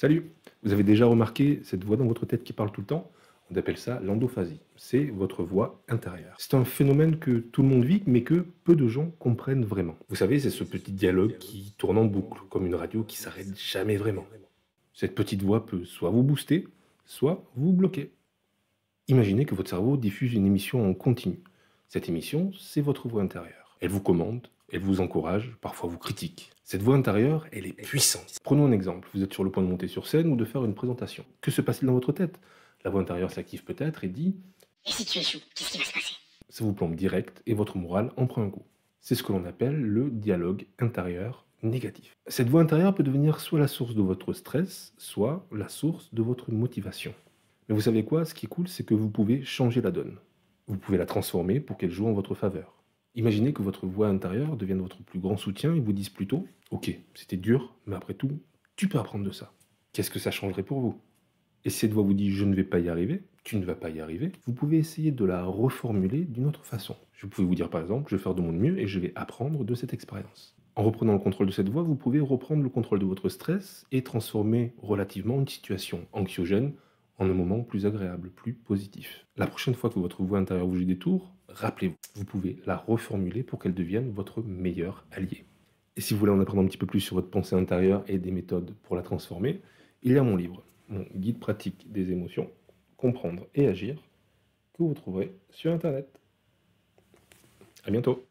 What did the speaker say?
Salut! Vous avez déjà remarqué cette voix dans votre tête qui parle tout le temps? On appelle ça l'endophasie. C'est votre voix intérieure. C'est un phénomène que tout le monde vit, mais que peu de gens comprennent vraiment. Vous savez, c'est ce petit dialogue qui tourne en boucle, comme une radio qui s'arrête jamais vraiment. Cette petite voix peut soit vous booster, soit vous bloquer. Imaginez que votre cerveau diffuse une émission en continu. Cette émission, c'est votre voix intérieure. Elle vous commande, elle vous encourage, parfois vous critique. Cette voix intérieure, elle est puissante. Prenons un exemple. Vous êtes sur le point de monter sur scène ou de faire une présentation. Que se passe-t-il dans votre tête? La voix intérieure s'active peut-être et dit Et si tu échoues, qu'est-ce qui va se passer? ça vous plombe direct et votre morale en prend un coup. C'est ce que l'on appelle le dialogue intérieur négatif. Cette voix intérieure peut devenir soit la source de votre stress, soit la source de votre motivation. Mais vous savez quoi? Ce qui est cool, c'est que vous pouvez changer la donne. Vous pouvez la transformer pour qu'elle joue en votre faveur. Imaginez que votre voix intérieure devienne votre plus grand soutien et vous dise plutôt ok, c'était dur, mais après tout, tu peux apprendre de ça. Qu'est-ce que ça changerait pour vous? Et si cette voix vous dit je ne vais pas y arriver, tu ne vas pas y arriver, vous pouvez essayer de la reformuler d'une autre façon. Je pouvez vous dire par exemple je vais faire de mon mieux et je vais apprendre de cette expérience. En reprenant le contrôle de cette voix, vous pouvez reprendre le contrôle de votre stress et transformer relativement une situation anxiogène en un moment plus agréable, plus positif. La prochaine fois que votre voix intérieure vous joue des tours, rappelez-vous, vous pouvez la reformuler pour qu'elle devienne votre meilleur allié. Et si vous voulez en apprendre un petit peu plus sur votre pensée intérieure et des méthodes pour la transformer, il y a mon livre, mon guide pratique des émotions, comprendre et agir, que vous trouverez sur Internet. À bientôt!